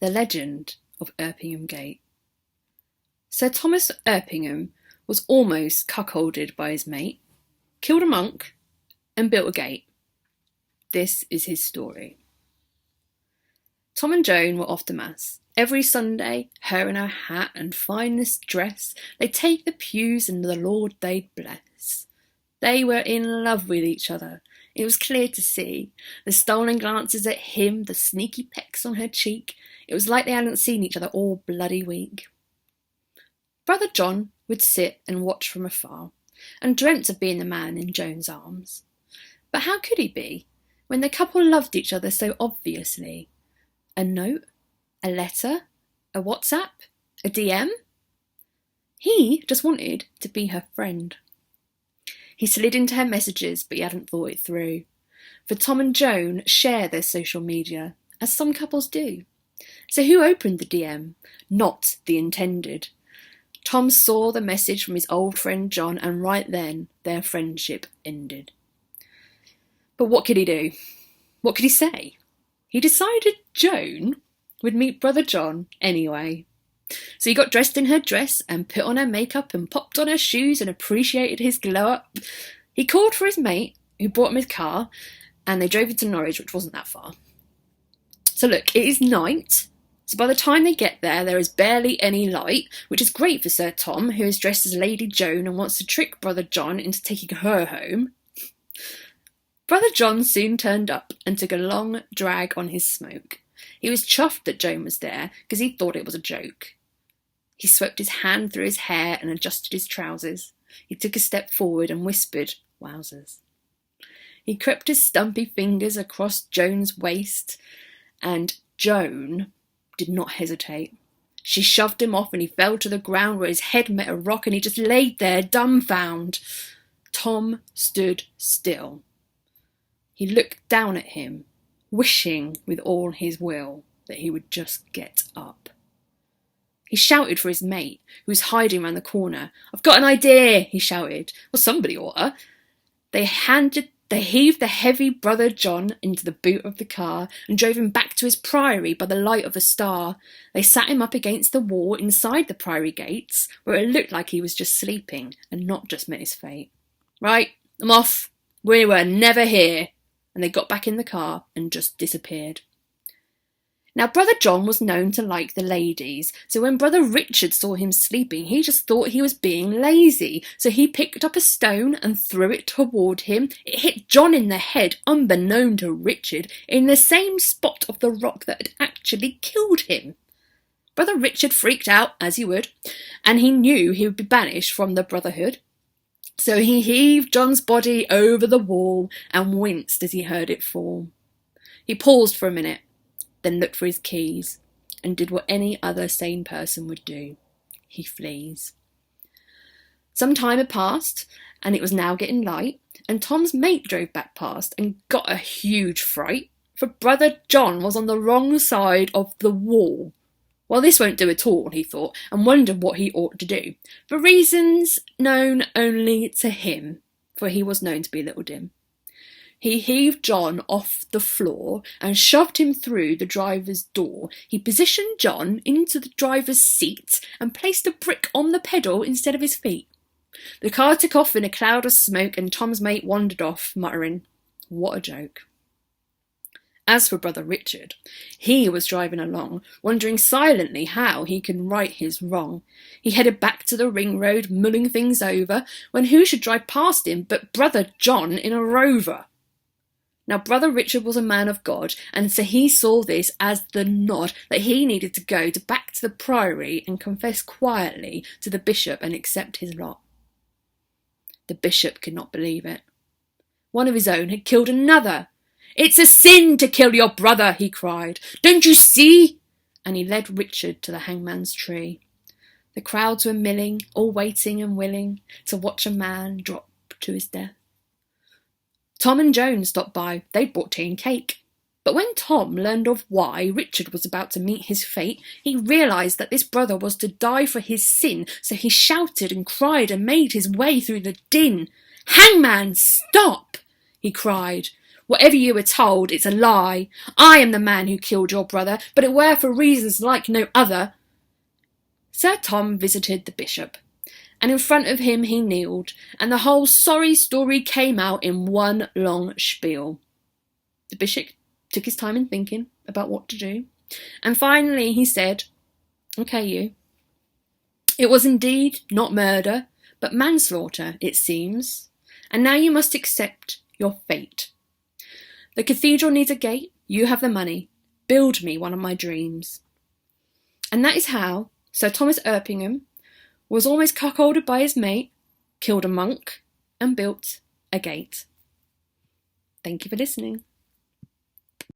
The Legend of Erpingham Gate. Sir Thomas Erpingham was almost cuckolded by his mate, killed a monk, and built a gate. This is his story. Tom and Joan were off to mass. Every Sunday, her in her hat and finest dress, they'd take the pews and the Lord they'd bless. They were in love with each other. It was clear to see. The stolen glances at him, the sneaky pecks on her cheek. It was like they hadn't seen each other all bloody week. Brother John would sit and watch from afar, and dreamt of being the man in Joan's arms. But how could he be, when the couple loved each other so obviously? A note? A letter? A WhatsApp? A DM? He just wanted to be her friend. He slid into her messages, but he hadn't thought it through. For Tom and Joan share their social media, as some couples do. So who opened the DM? Not the intended. Tom saw the message from his old friend John, and right then their friendship ended. But what could he do? What could he say? He decided Joan would meet Brother John anyway. So he got dressed in her dress and put on her makeup and popped on her shoes and appreciated his glow-up. He called for his mate, who brought him his car, and they drove into Norwich, which wasn't that far. So look, it is night. So by the time they get there, there is barely any light, which is great for Sir Tom, who is dressed as Lady Joan and wants to trick Brother John into taking her home. Brother John soon turned up and took a long drag on his smoke. He was chuffed that Joan was there, because he thought it was a joke. He swept his hand through his hair and adjusted his trousers. He took a step forward and whispered, "Wowzers." He crept his stumpy fingers across Joan's waist, and Joan did not hesitate. She shoved him off and he fell to the ground where his head met a rock, and he just laid there dumbfound. Tom stood still. He looked down at him, wishing with all his will that he would just get up. He shouted for his mate, who was hiding round the corner. "I've got an idea," he shouted. Well, somebody oughta. They heaved the heavy Brother John into the boot of the car and drove him back to his priory by the light of a star. They sat him up against the wall inside the priory gates, where it looked like he was just sleeping and not just met his fate. "Right, I'm off. We were never here." And they got back in the car and just disappeared. Now, Brother John was known to like the ladies, so when Brother Richard saw him sleeping, he just thought he was being lazy. So he picked up a stone and threw it toward him. It hit John in the head, unbeknown to Richard, in the same spot of the rock that had actually killed him. Brother Richard freaked out, as he would, and he knew he would be banished from the brotherhood. So he heaved John's body over the wall and winced as he heard it fall. He paused for a minute, then looked for his keys, and did what any other sane person would do. He flees. Some time had passed, and it was now getting light, and Tom's mate drove back past and got a huge fright, for Brother John was on the wrong side of the wall. Well, this won't do at all, he thought, and wondered what he ought to do, for reasons known only to him, for he was known to be a little dim. He heaved John off the floor and shoved him through the driver's door. He positioned John into the driver's seat and placed a brick on the pedal instead of his feet. The car took off in a cloud of smoke, and Tom's mate wandered off, muttering, "What a joke." As for Brother Richard, he was driving along, wondering silently how he could right his wrong. He headed back to the ring road, mulling things over, when who should drive past him but Brother John in a rover. Now, Brother Richard was a man of God, and so he saw this as the nod that he needed to go back to the priory and confess quietly to the bishop and accept his lot. The bishop could not believe it. One of his own had killed another. "It's a sin to kill your brother," he cried. "Don't you see?" And he led Richard to the hangman's tree. The crowds were milling, all waiting and willing to watch a man drop to his death. Tom and Joan stopped by. They'd brought tea and cake. But when Tom learned of why Richard was about to meet his fate, he realised that this brother was to die for his sin, so he shouted and cried and made his way through the din. "Hangman, stop!" he cried. Whatever you were told, it's a lie. I am the man who killed your brother, but it were for reasons like no other. Sir Tom visited the bishop, and in front of him he kneeled, and the whole sorry story came out in one long spiel. The bishop took his time in thinking about what to do, and finally he said, "Okay, you. It was indeed not murder, but manslaughter, it seems, and now you must accept your fate. The cathedral needs a gate, you have the money. Build me one of my dreams." And that is how Sir Thomas Erpingham was almost cuckolded by his mate, killed a monk, and built a gate. Thank you for listening.